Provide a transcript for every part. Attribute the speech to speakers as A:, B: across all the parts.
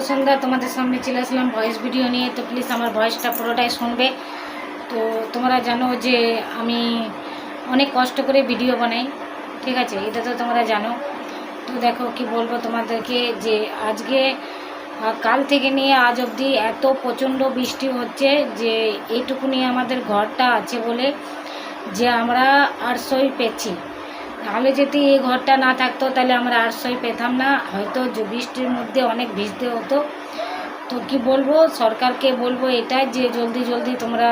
A: সন্ধ্যা তোমাদের সামনে চলে আসলাম ভয়েস ভিডিও নিয়ে। তো প্লিজ আমার ভয়েসটা পুরোটাই শুনবে। তো তোমরা জানো যে আমি অনেক কষ্ট করে ভিডিও বানাই, ঠিক আছে, এটা তো তোমরা জানো। তো দেখো কি বলবো তোমাদেরকে, যে আজকে কাল থেকে নিয়ে আজ অবধি এত প্রচণ্ড বৃষ্টি হচ্ছে যে এইটুকু নিয়ে আমাদের ঘরটা আছে বলে যে আমরা আশ্রয় পেয়েছি। নাহলে যদি এই ঘরটা না থাকতো তাহলে আমরা আশ্রয় পেতাম না, হয়তো বৃষ্টির মধ্যে অনেক ভিজতে হতো। তো কি বলবো, সরকারকে বলবো এটা যে জলদি জলদি তোমরা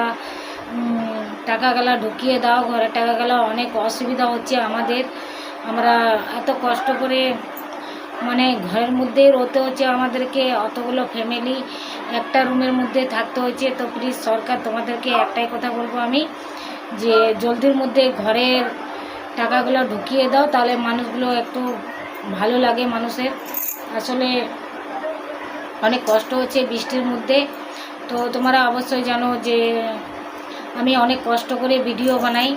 A: টাকাগুলা ঢুকিয়ে দাও, ঘরের টাকাগুলা। অনেক অসুবিধা হচ্ছে আমাদের, আমরা এত কষ্ট করে মানে ঘরের মধ্যেই রতে হচ্ছে আমাদেরকে, অতগুলো ফ্যামিলি একটা রুমের মধ্যে থাকতে হচ্ছে। তো প্লিজ সরকার তোমাদেরকে একটাই কথা বলবো আমি, যে জলদির মধ্যে ঘরের টাকাগুলো ঢুকিয়ে দাও, তাহলে মানুষগুলো একটু ভালো লাগে। মানুষের আসলে অনেক কষ্ট হচ্ছে বৃষ্টির মধ্যে। তো তোমরা অবশ্যই জানো যে আমি অনেক কষ্ট করে ভিডিও বানাই,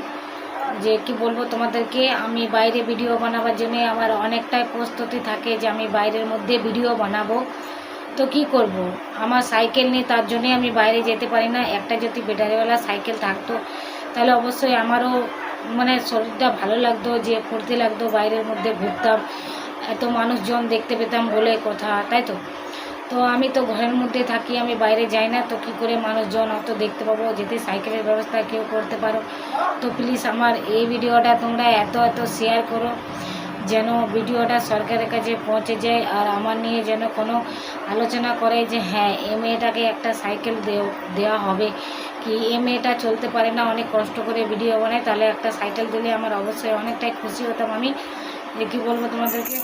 A: যে কি বলবো তোমাদেরকে, আমি বাইরে ভিডিও বানাবার জন্য আমার অনেকটাই প্রস্তুতি থাকে যে আমি বাইরের মধ্যে ভিডিও বানাবো। তো কি করব, আমার সাইকেল নেই, তার জন্যে আমি বাইরে যেতে পারি না। একটা যদি ব্যাটারিওয়ালা সাইকেল থাকতো তাহলে অবশ্যই আমারও মানে শরীরটা ভালো লাগতো, যে ফুর্তি লাগতো, বাইরের মধ্যে ঘুরতাম, এত মানুষজন দেখতে পেতাম বলে কথা, তাই তো। তো আমি তো ঘরের মধ্যে থাকি, আমি বাইরে যাই না, তো কী করে মানুষজন অত দেখতে পাবো। যদি সাইকেলের ব্যবস্থা কেউ করতে পারো তো প্লিজ আমার এই ভিডিওটা তোমরা এত শেয়ার করো, যেন ভিডিওটা সরকারের কাছে পৌঁছে যায়, আর আমার নিয়ে যেন কোনো আলোচনা করে যে হ্যাঁ এ মেয়েটাকে একটা সাইকেল দেওয়া হবে, কি এ মেয়েটা চলতে পারে না, অনেক কষ্ট করে ভিডিও বানায়, তাহলে একটা সাইকেল দিলে আমার অবশ্যই অনেকটাই খুশি হতাম আমি। যে কী বলবো তোমাদেরকে,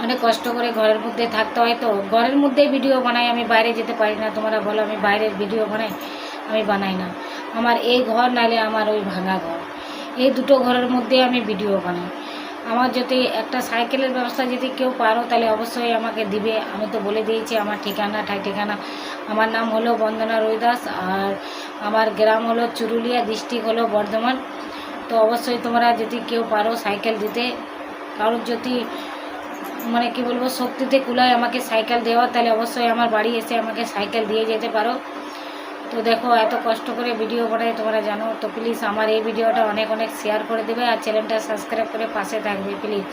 A: অনেক কষ্ট করে ঘরের মধ্যে থাকতে হয়, তো ঘরের মধ্যেই ভিডিও বানাই, আমি বাইরে যেতে পারি না। তোমরা বলো আমি বাইরের ভিডিও বানাই, আমি বানাই না। আমার এই ঘর নাহলে আমার ওই ভাঙা ঘর, এই দুটো ঘরের মধ্যে আমি ভিডিও বানাই। আমার যদি একটা সাইকেলের ব্যবস্থা যদি কেউ পারো তাহলে অবশ্যই আমাকে দিবে। আমি তো বলে দিয়েছি আমার ঠিকানা। আমার নাম হলো বন্দনা রুইদাস, আর আমার গ্রাম হলো চুরুলিয়া, ডিস্ট্রিক্ট হলো বর্ধমান। তো অবশ্যই তোমরা যদি কেউ পারো সাইকেল দিতে, কারোর যদি মানে কি বলবো শক্তিতে কুলায় আমাকে সাইকেল দেওয়া, তাহলে অবশ্যই আমার বাড়ি এসে আমাকে সাইকেল দিয়ে যেতে পারো। তো দেখো এত কষ্ট করে ভিডিও বানাই তোমরা জানো। তো প্লিজ আমার এই ভিডিওটা অনেক শেয়ার করে দেবে, আর চ্যানেলটা সাবস্ক্রাইব করে পাশে থাকবে প্লিজ।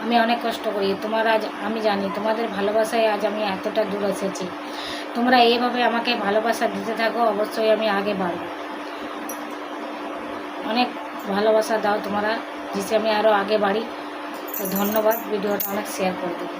A: আমি অনেক কষ্ট করি, তোমরা আজ আমি জানি তোমাদের ভালোবাসায় আজ আমি এতটা দূর এসেছি। তোমরা এইভাবে আমাকে ভালোবাসা দিতে থাকো, অবশ্যই আমি আগে বাড়ব। অনেক ভালোবাসা দাও তোমরা, जिससे আমি আরও আগে বাড়ি। তো ধন্যবাদ, ভিডিওটা অনেক শেয়ার করে দেবো।